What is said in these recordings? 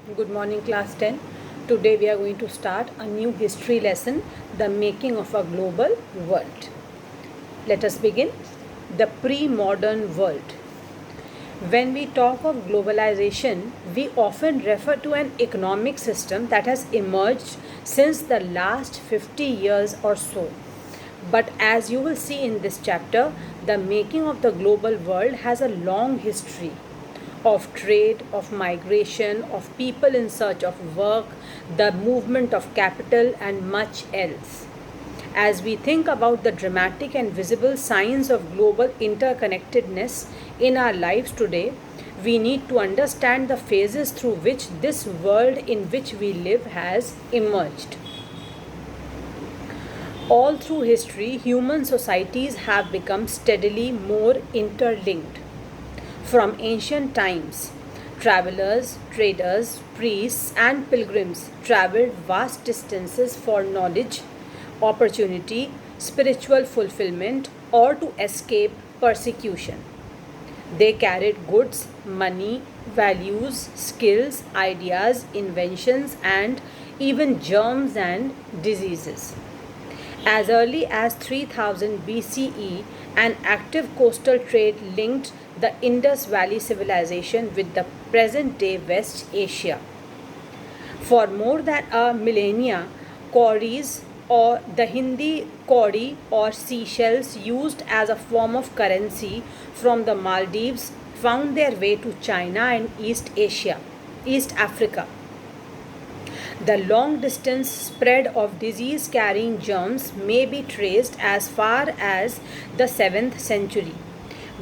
Good morning, class 10. Today we are going to start a new history lesson, The Making of a Global World. Let us begin. The pre-modern world. When we talk of globalization, we often refer to an economic system that has emerged since the last 50 years or so. But as you will see in this chapter, the making of the global world has a long history of trade, of migration, of people in search of work, the movement of capital, and much else. As we think about the dramatic and visible signs of global interconnectedness in our lives today, we need to understand the phases through which this world in which we live has emerged. All through history, human societies have become steadily more interlinked. From ancient times, travelers, traders, priests, and pilgrims traveled vast distances for knowledge, opportunity, spiritual fulfillment, or to escape persecution. They carried goods, money, values, skills, ideas, inventions, and even germs and diseases. As early as 3000 BCE, an active coastal trade linked the Indus Valley civilization with the present day West Asia. For more than a millennia, cowries or the Hindi kauri or seashells used as a form of currency from the Maldives found their way to China and East Africa. The long distance spread of disease carrying germs may be traced as far as the 7th century.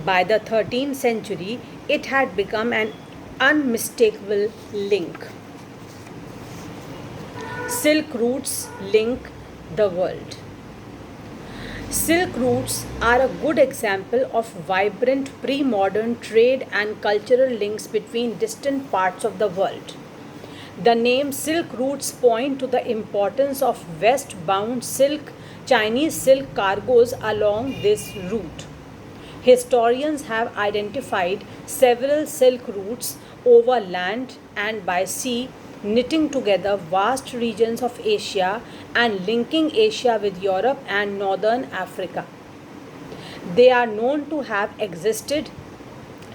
By the 13th century, it had become an unmistakable link. Silk routes link the world. Silk routes are a good example of vibrant pre-modern trade and cultural links between distant parts of the world. The name Silk Routes point to the importance of westbound Chinese silk cargoes along this route. Historians have identified several silk routes over land and by sea, knitting together vast regions of Asia and linking Asia with Europe and northern Africa. They are known to have existed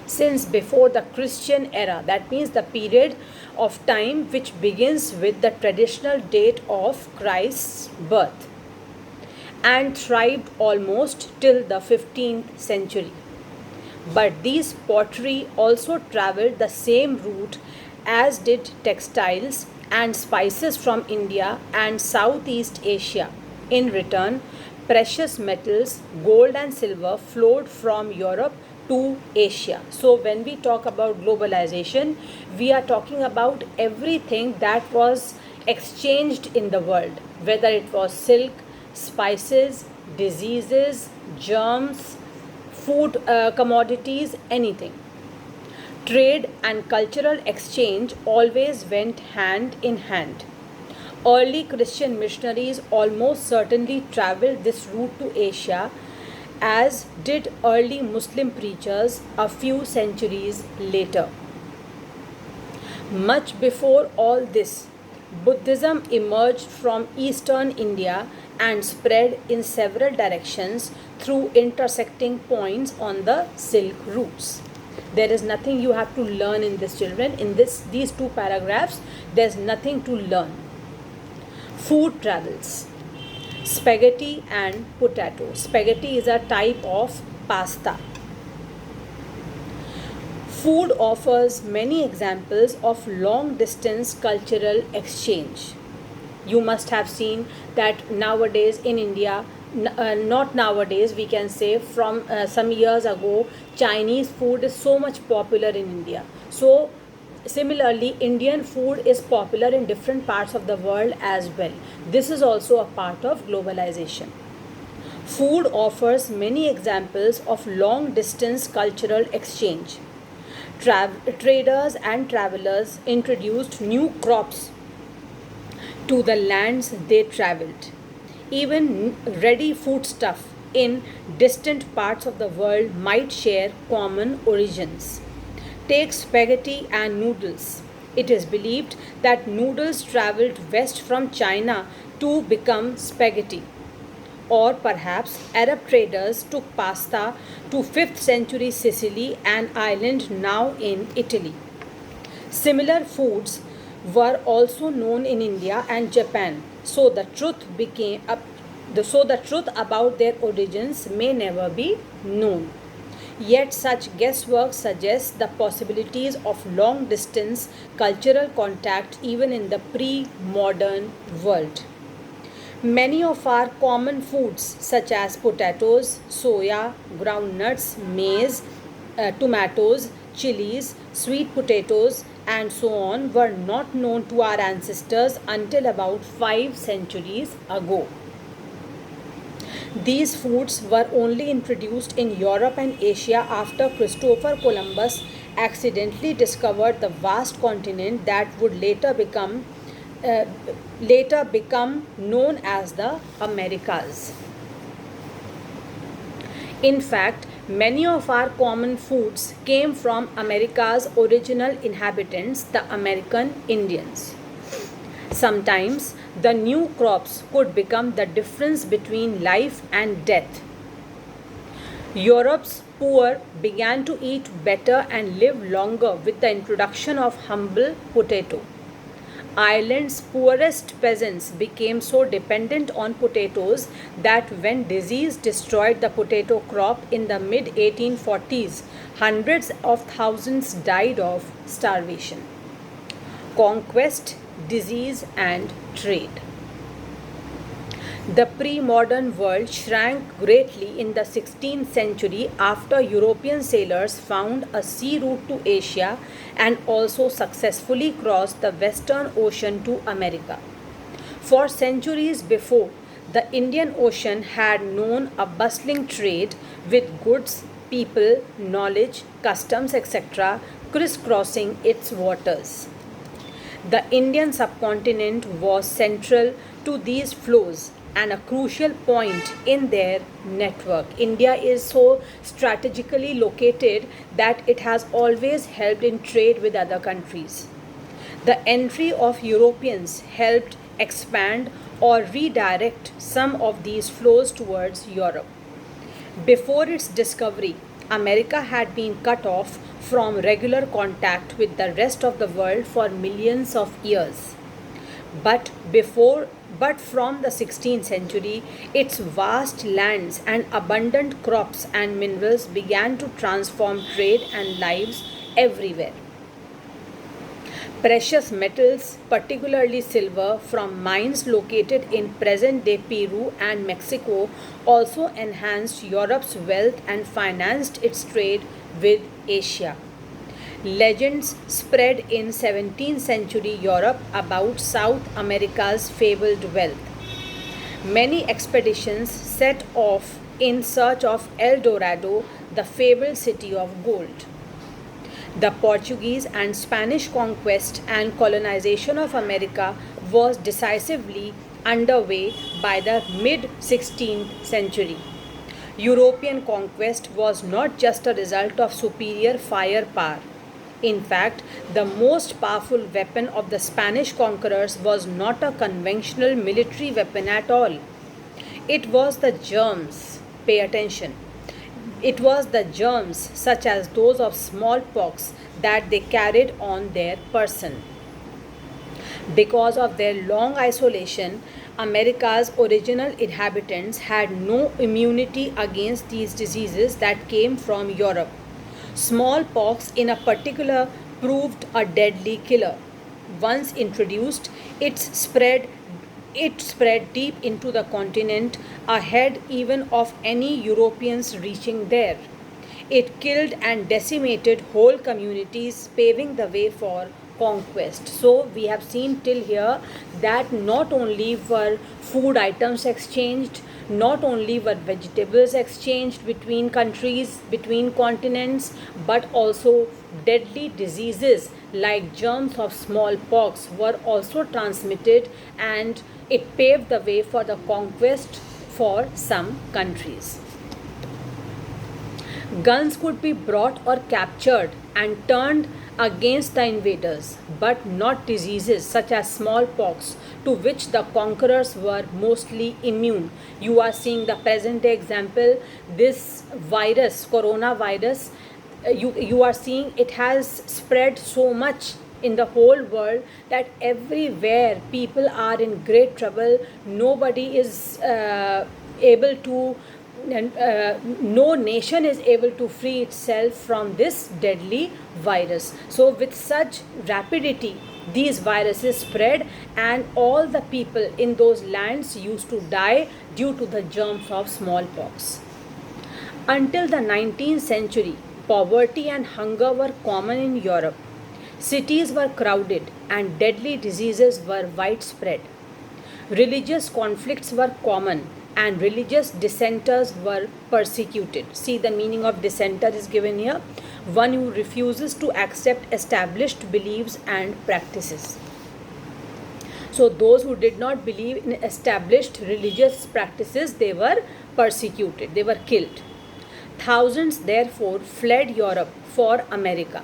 since before the Christian era, that means the period of time which begins with the traditional date of Christ's birth, and thrived almost till the 15th century. But these pottery also traveled the same route as did textiles and spices from India and Southeast Asia. In return, precious metals, gold and silver flowed from Europe to Asia. So when we talk about globalization, we are talking about everything that was exchanged in the world, whether it was silk, spices, diseases, germs, food commodities, anything. Trade and cultural exchange always went hand in hand. Early Christian missionaries almost certainly traveled this route to Asia, as did early Muslim preachers a few centuries later. Much before all this, Buddhism emerged from eastern India and spread in several directions through intersecting points on the Silk routes. There is nothing you have to learn in this, children. In these two paragraphs, there's nothing to learn. Food travels. Spaghetti and potato. Spaghetti is a type of pasta. Food offers many examples of long distance cultural exchange. You must have seen that nowadays in India, not nowadays, we can say from some years ago, Chinese food is so much popular in India. So similarly, Indian food is popular in different parts of the world as well. This is also a part of globalization. Food offers many examples of long distance cultural exchange. Traders and travelers introduced new crops to the lands they traveled. Even ready foodstuff in distant parts of the world might share common origins. Take spaghetti and noodles. It is believed that noodles traveled west from China to become spaghetti. Or perhaps Arab traders took pasta to 5th century Sicily, an island now in Italy. Similar foods were also known in India and Japan, so the truth about their origins may never be known. Yet such guesswork suggests the possibilities of long distance cultural contact even in the pre-modern world. Many of our common foods, such as potatoes, soya, groundnuts, maize, tomatoes, chilies, sweet potatoes, and so on, were not known to our ancestors until about 5 centuries ago. These foods were only introduced in Europe and Asia after Christopher Columbus accidentally discovered the vast continent that would uh, later become known as the Americas. In fact, many of our common foods came from America's original inhabitants, the American Indians. Sometimes the new crops could become the difference between life and death. Europe's poor began to eat better and live longer with the introduction of humble potato. Ireland's poorest peasants became so dependent on potatoes that when disease destroyed the potato crop in the mid 1840s, hundreds of thousands died of starvation. Conquest, disease, and trade. The pre-modern world shrank greatly in the 16th century after European sailors found a sea route to Asia and also successfully crossed the Western Ocean to America. For centuries before, the Indian Ocean had known a bustling trade with goods, people, knowledge, customs, etc., crisscrossing its waters. The Indian subcontinent was central to these flows and a crucial point in their network. India is so strategically located that it has always helped in trade with other countries. The entry of Europeans helped expand or redirect some of these flows towards Europe. Before its discovery, America had been cut off from regular contact with the rest of the world for millions of years. But before but from the 16th century, its vast lands and abundant crops and minerals began to transform trade and lives everywhere. Precious metals, particularly silver, from mines located in present day Peru and Mexico, also enhanced Europe's wealth and financed its trade with Asia. Legends spread in 17th century Europe about South America's fabled wealth. Many expeditions set off in search of El Dorado, the fabled city of gold. The Portuguese and Spanish conquest and colonization of America was decisively underway by the mid 16th century. European conquest was not just a result of superior firepower. In fact, the most powerful weapon of the Spanish conquerors was not a conventional military weapon at all. It was the germs. Pay attention. It was the germs, such as those of smallpox, that they carried on their person. Because of their long isolation, America's original inhabitants had no immunity against these diseases that came from Europe. Smallpox, in a particular, proved a deadly killer. Once introduced, it spread deep into the continent, ahead even of any Europeans reaching there. It killed and decimated whole communities, paving the way for conquest. So, we have seen till here that not only were food items exchanged, not only were vegetables exchanged between countries, between continents, but also deadly diseases like germs of smallpox were also transmitted, and it paved the way for the conquest for some countries. Guns could be brought or captured and turned against the invaders, but not diseases such as smallpox, to which the conquerors were mostly immune. You are seeing the present day example. This virus, coronavirus, you are seeing it has spread so much in the whole world that everywhere people are in great trouble. Nobody is able to no nation is able to free itself from this deadly virus. So with such rapidity these viruses spread, and all the people in those lands used to die due to the germs of smallpox. Until the 19th century, poverty and hunger were common in Europe. Cities were crowded and deadly diseases were widespread. Religious conflicts were common and religious dissenters were persecuted. See, the meaning of dissenter is given here: one who refuses to accept established beliefs and practices. So those who did not believe in established religious practices, they were persecuted, they were killed. Thousands therefore fled Europe for America.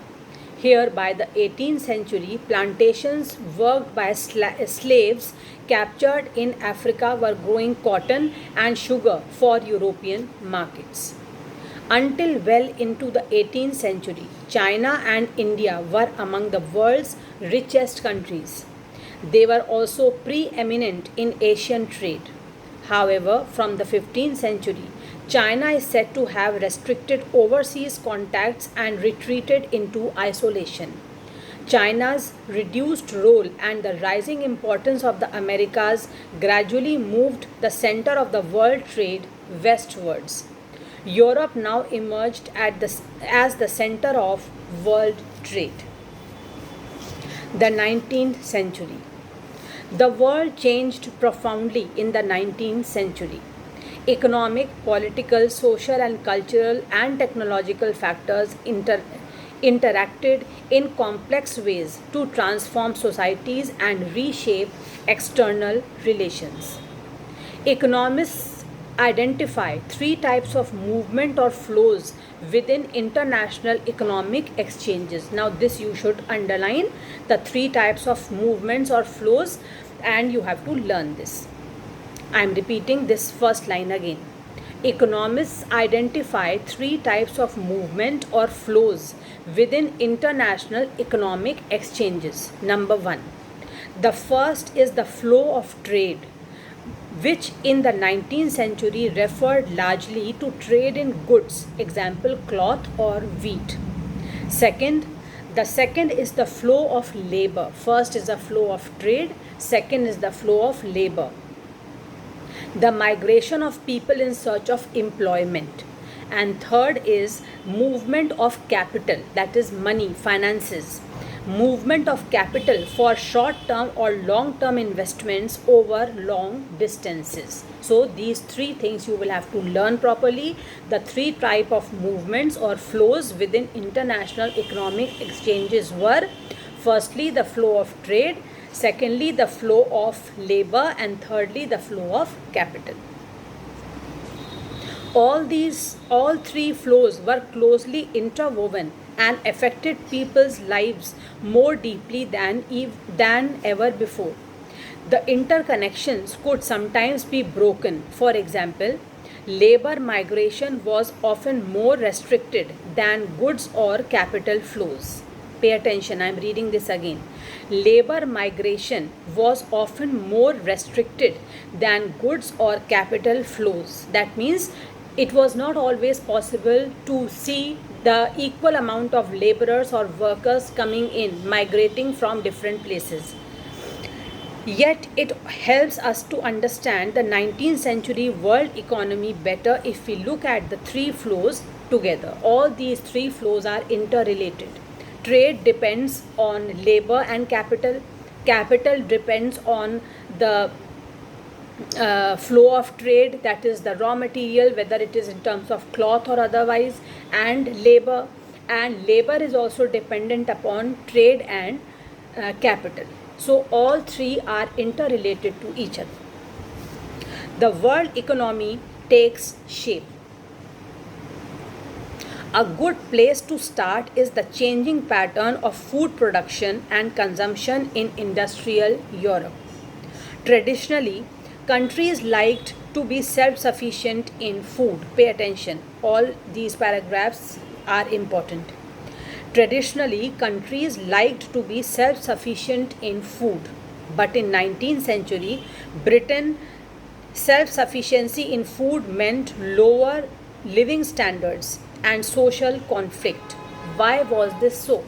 Here, by the 18th century, plantations worked by slaves captured in Africa were growing cotton and sugar for European markets. Until well into the 18th century, China and India were among the world's richest countries. They were also preeminent in Asian trade. However, from the 15th century, China is said to have restricted overseas contacts and retreated into isolation. China's reduced role and the rising importance of the Americas gradually moved the center of the world trade westwards. Europe now emerged as the center of world trade. The 19th century. The world changed profoundly in the 19th century. Economic, political, social and cultural and technological factors interacted in complex ways to transform societies and reshape external relations. Economists identify three types of movement or flows within international economic exchanges. Now this you should underline, the three types of movements or flows, and you have to learn this. I am repeating this first line again. Economists identify three types of movement or flows within international economic exchanges. Number one, the first is the flow of trade, which in the 19th century referred largely to trade in goods, example cloth or wheat. The second is the flow of labor. First is the flow of trade, second is the flow of labor. The migration of people in search of employment. And third is movement of capital, that is money, finances. Movement of capital for short-term or long-term investments over long distances. So these three things you will have to learn properly. The three type of movements or flows within international economic exchanges were: firstly, the flow of trade; secondly, the flow of labor; and thirdly, the flow of capital. All three flows were closely interwoven and affected people's lives more deeply than ever before. The interconnections could sometimes be broken. For example, labor migration was often more restricted than goods or capital flows. Pay attention, I am reading this again. Labor migration was often more restricted than goods or capital flows. That means it was not always possible to see the equal amount of laborers or workers coming in, migrating from different places. Yet it helps us to understand the 19th century world economy better if we look at the three flows together. All these three flows are interrelated. Trade depends on labor and capital. Capital depends on the flow of trade, that is the raw material, whether it is in terms of cloth or otherwise, and labor is also dependent upon trade and capital. So all three are interrelated to each other. The world economy takes shape. A good place to start is the changing pattern of food production and consumption in industrial Europe. Traditionally, countries liked to be self sufficient in food. Pay attention, all these paragraphs are important. Traditionally, countries liked to be self sufficient in food. But in 19th century, Britain self-sufficiency in food meant lower living standards and social conflict. Why was this so?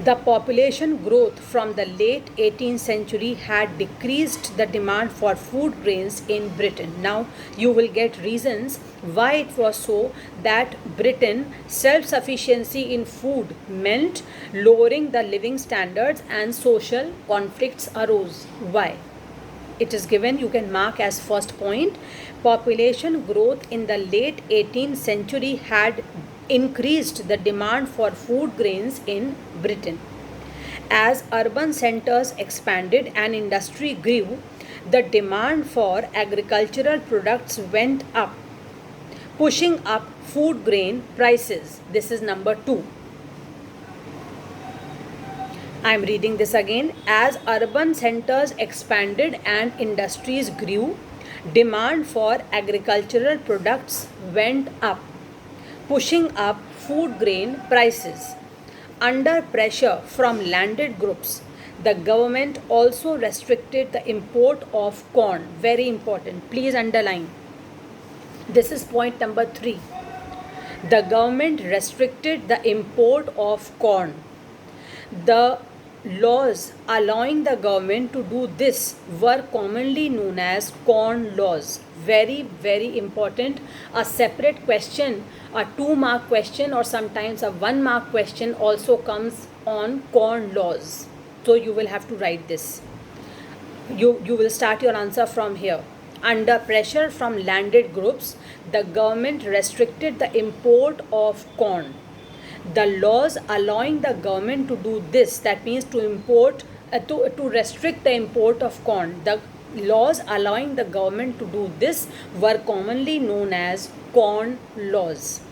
The population growth from the late 18th century had decreased the demand for food grains in Britain. Now you will get reasons why it was so, that Britain self-sufficiency in food meant lowering the living standards and social conflicts arose. Why? It is given, you can mark as first point. Population growth in the late 18th century had increased the demand for food grains in Britain. As urban centers expanded and industry grew, the demand for agricultural products went up, pushing up food grain prices. This is number 2. I am reading this again. As urban centers expanded and industries grew, demand for agricultural products went up, pushing up food grain prices. Under pressure from landed groups, the government also restricted the import of corn. Very important. Please underline. This is point number 3. The government restricted the import of corn. The laws allowing the government to do this were commonly known as corn laws. Very, very important. A separate question, a 2-mark question or sometimes a 1-mark question also comes on corn laws. So you will have to write this. You will start your answer from here. Under pressure from landed groups, the government restricted the import of corn. The laws allowing the government to do this, that means to import, to restrict the import of corn, the laws allowing the government to do this were commonly known as corn laws.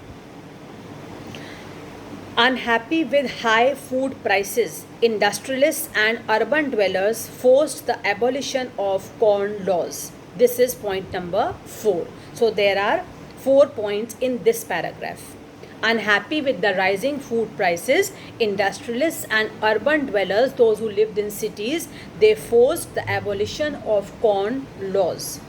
Unhappy with high food prices, industrialists and urban dwellers forced the abolition of corn laws. This is point number 4. So there are 4 points in this paragraph. Unhappy with the rising food prices, industrialists and urban dwellers, those who lived in cities, they forced the abolition of corn laws.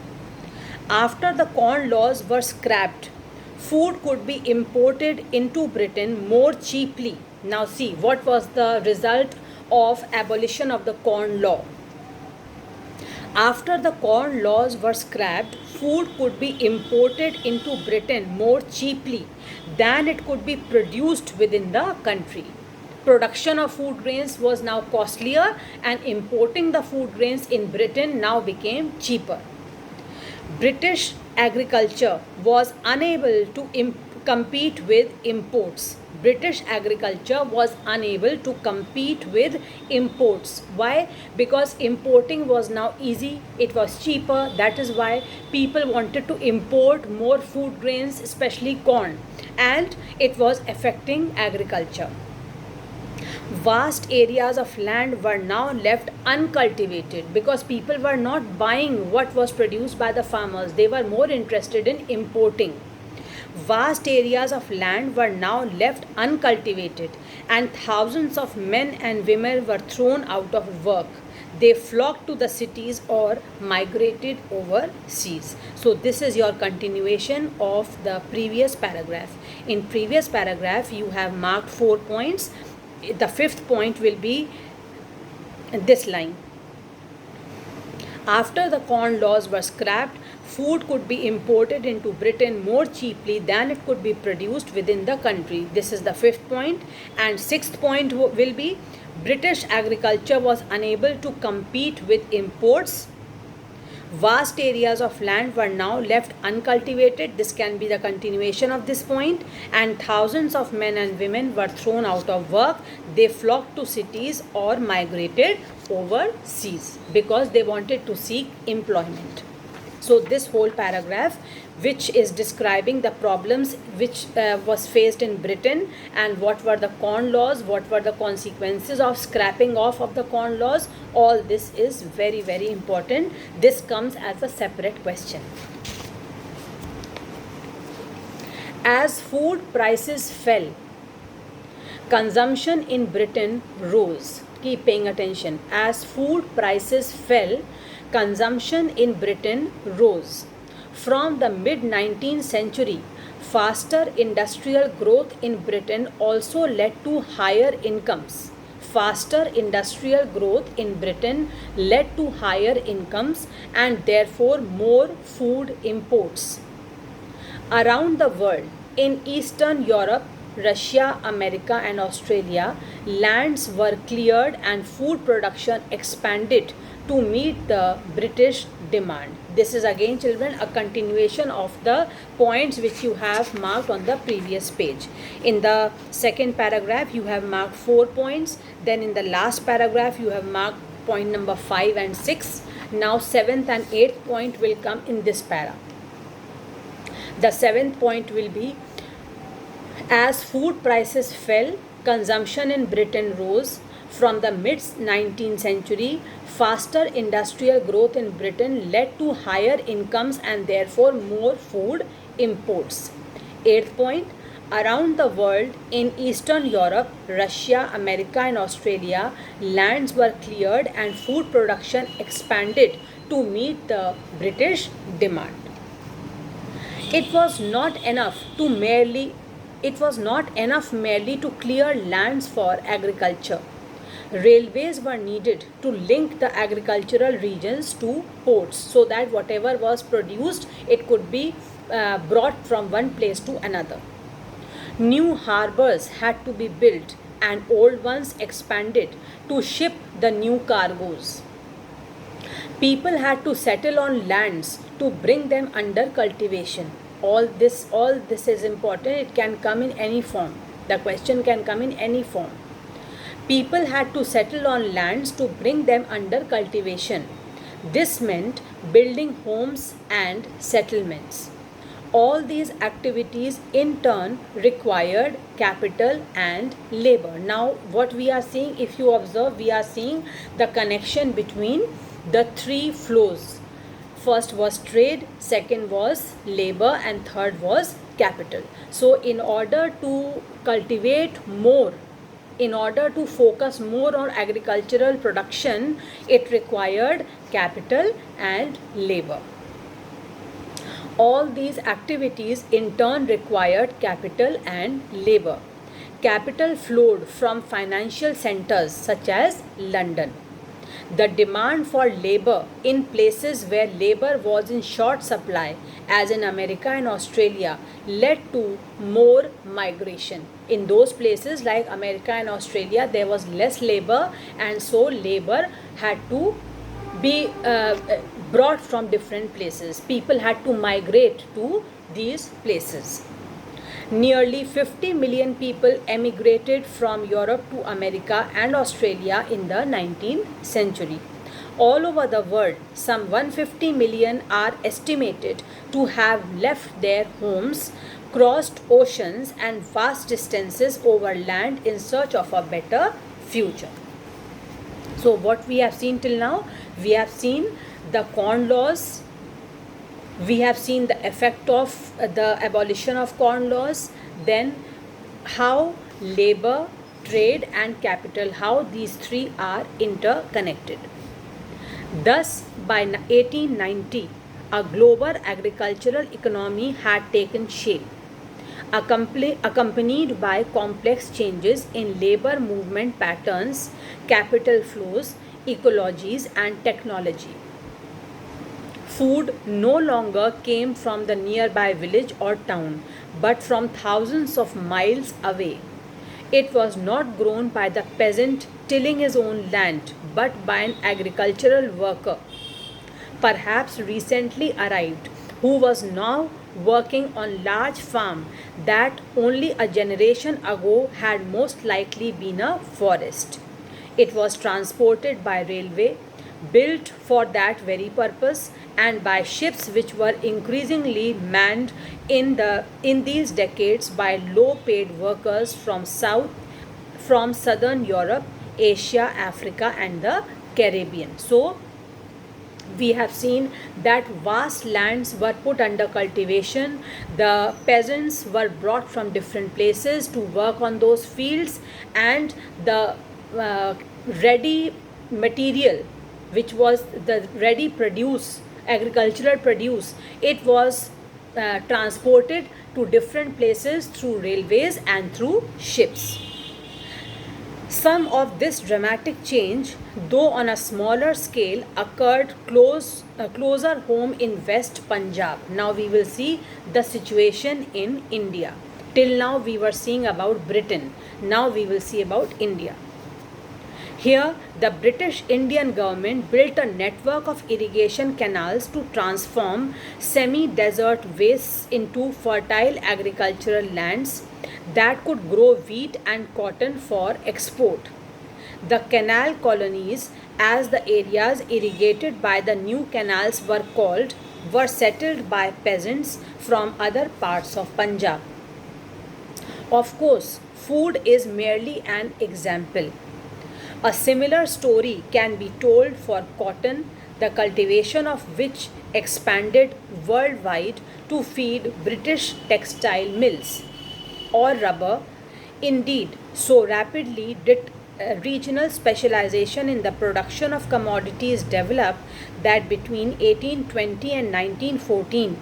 After the corn laws were scrapped, food could be imported into Britain more cheaply. Now see, what was the result of abolition of the corn law? After the corn laws were scrapped, food could be imported into Britain more cheaply than it could be produced within the country. Production of food grains was now costlier and importing the food grains in Britain now became cheaper. British agriculture was unable to compete with imports. British agriculture was unable to compete with imports. Why? Because importing was now easy, it was cheaper. That is why people wanted to import more food grains, especially corn, and it was affecting agriculture. Vast areas of land were now left uncultivated because people were not buying what was produced by the farmers. They were more interested in importing. Vast areas of land were now left uncultivated, and thousands of men and women were thrown out of work. They flocked to the cities or migrated overseas. So this is your continuation of the previous paragraph. In previous paragraph, you have marked 4 points. The 5th point will be this line. After the corn laws were scrapped, food could be imported into Britain more cheaply than it could be produced within the country. This is the 5th point. And 6th point will be British agriculture was unable to compete with imports. Vast areas of land were now left uncultivated. This can be the continuation of this point. And thousands of men and women were thrown out of work. They flocked to cities or migrated overseas because they wanted to seek employment. So this whole paragraph, which is describing the problems which was faced in Britain and what were the Corn Laws, what were the consequences of scrapping off of the Corn Laws, all this is very, very important. This comes as a separate question. As food prices fell, consumption in Britain rose. Keep paying attention. As food prices fell, consumption in Britain rose. From the mid-19th century, faster industrial growth in Britain also led to higher incomes. Faster industrial growth in Britain led to higher incomes and therefore more food imports. Around the world, in Eastern Europe, Russia, America and Australia, lands were cleared and food production expanded to meet the British demand. This is again, children, a continuation of the points which you have marked on the previous page. In the second paragraph, you have marked 4 points. Then in the last paragraph, you have marked point number 5 and 6. Now 7th and 8th point will come in this para. The 7th point will be, as food prices fell, consumption in Britain rose. From the mid-19th century, faster industrial growth in Britain led to higher incomes and therefore more food imports. 8th point, around the world, in Eastern Europe, Russia, America and Australia, lands were cleared and food production expanded to meet the British demand. It was not enough merely to clear lands for agriculture. Railways were needed to link the agricultural regions to ports so that whatever was produced, it could be brought from one place to another. New harbors had to be built and old ones expanded to ship the new cargoes. People had to settle on lands to bring them under cultivation. All this is important. It can come in any form. The question can come in any form. People had to settle on lands to bring them under cultivation. This meant building homes and settlements. All these activities in turn required capital and labor. Now what we are seeing, if you observe, we are seeing the connection between the three flows. First was trade, second was labor and third was capital. So in order to cultivate more, in order to focus more on agricultural production, it required capital and labor. All these activities in turn required capital and labor. Capital flowed from financial centers such as London. The demand for labor in places where labor was in short supply, as in America and Australia, led to more migration. In those places like America and Australia, there was less labor and so labor had to be brought from different places. People had to migrate to these places. Nearly 50 million people emigrated from Europe to America and Australia in the 19th century. All over the world, some 150 million are estimated to have left their homes, crossed oceans and vast distances over land in search of a better future. So what we have seen till now, we have seen the Corn Laws, we have seen the effect of the abolition of Corn Laws, then how labor, trade and capital, how these three are interconnected. Thus, by 1890, a global agricultural economy had taken shape, accompanied by complex changes in labor movement patterns, capital flows, ecologies and technology. Food no longer came from the nearby village or town, but from thousands of miles away. It was not grown by the peasant tilling his own land, but by an agricultural worker, perhaps recently arrived, who was now working on large farm that only a generation ago had most likely been a forest. It was transported by railway, built for that very purpose, and by ships which were increasingly manned in these decades by low paid workers from southern Europe, Asia, Africa, and the Caribbean. So we have seen that vast lands were put under cultivation. The peasants were brought from different places to work on those fields, and the uh, ready material, which was the ready produce, agricultural produce, it was transported to different places through railways and through ships. Some of this dramatic change, though on a smaller scale, occurred closer home in West Punjab. Now we will see the situation in India. Till now we were seeing about Britain. Now we will see about India. Here, the British Indian government built a network of irrigation canals to transform semi-desert wastes into fertile agricultural lands that could grow wheat and cotton for export. The canal colonies, as the areas irrigated by the new canals were called, were settled by peasants from other parts of Punjab. Of course, food is merely an example. A similar story can be told for cotton, the cultivation of which expanded worldwide to feed British textile mills, or rubber. Indeed, so rapidly did regional specialization in the production of commodities develop that between 1820 and 1914,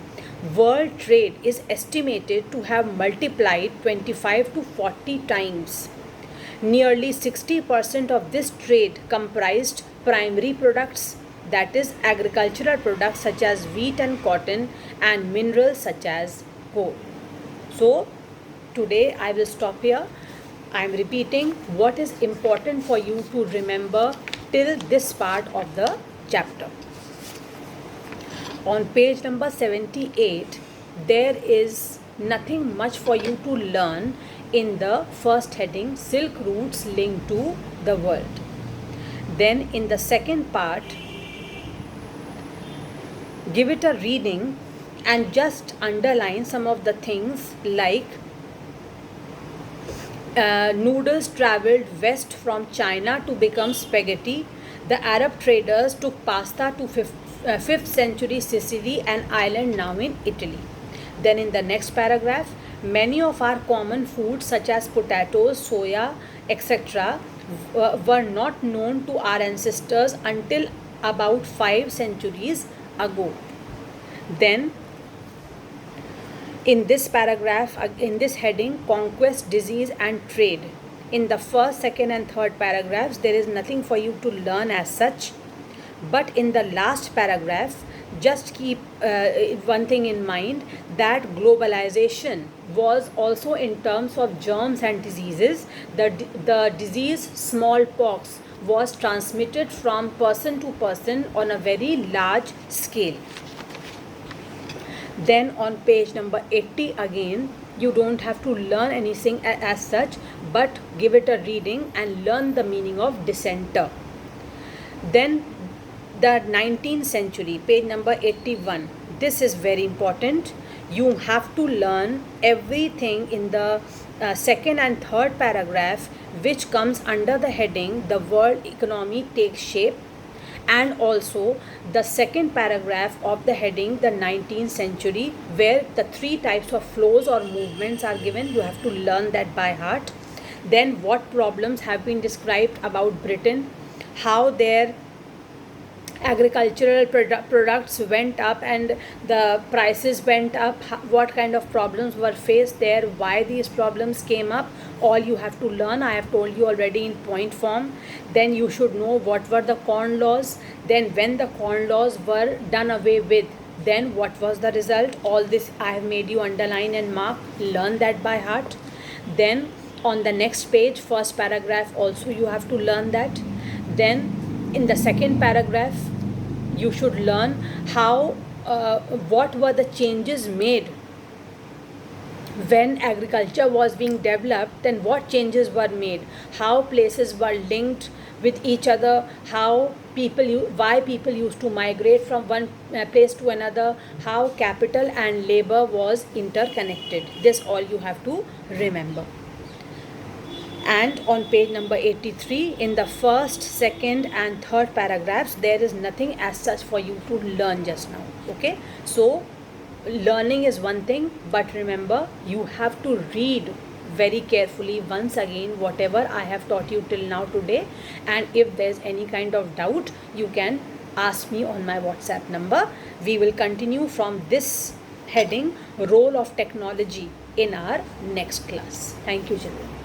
world trade is estimated to have multiplied 25 to 40 times. Nearly 60% of this trade comprised primary products, that is, agricultural products such as wheat and cotton, and minerals such as gold. So, today I will stop here. I am repeating what is important for you to remember till this part of the chapter. On page number 78, there is nothing much for you to learn in the first heading, Silk Routes Linked to the World. Then in the second part, give it a reading and just underline some of the things like noodles traveled west from China to become spaghetti. The Arab traders took pasta to 5th century Sicily, an island now in Italy. Then in the next paragraph, many of our common foods such as potatoes, soya, etc. Were not known to our ancestors until about 5 centuries ago. Then in this paragraph, in this heading, conquest, disease and trade. In the first, second and third paragraphs, there is nothing for you to learn as such. But in the last paragraph, just keep one thing in mind, that globalization was also in terms of germs and diseases. The disease smallpox was transmitted from person to person on a very large scale. Then on page number 80 again, you don't have to learn anything as such, but give it a reading and learn the meaning of dissenter. Then the 19th century, page number 81. This is very important. You have to learn everything in the second and third paragraph, which comes under the heading, the world economy takes shape, and also the second paragraph of the heading, the 19th century, where the 3 types of flows or movements are given. You have to learn that by heart. Then what problems have been described about Britain, how their agricultural products went up and the prices went up, what kind of problems were faced there, why these problems came up. All you have to learn, I have told you already in point form. Then you should know what were the corn laws. Then when the corn laws were done away with, then what was the result. All this I have made you underline and mark. Learn that by heart. Then on the next page, first paragraph, also you have to learn that. Then in the second paragraph, you should learn how what were the changes made when agriculture was being developed, then what changes were made, how places were linked with each other, how why people used to migrate from one place to another, how capital and labor was interconnected. This all you have to remember. And on page number 83, in the first, second and third paragraphs, there is nothing as such for you to learn just now. Okay, so learning is one thing, but remember, you have to read very carefully once again whatever I have taught you till now today. And if there's any kind of doubt, you can ask me on my WhatsApp number. We will continue from this heading, role of technology, in our next class. Thank you, children.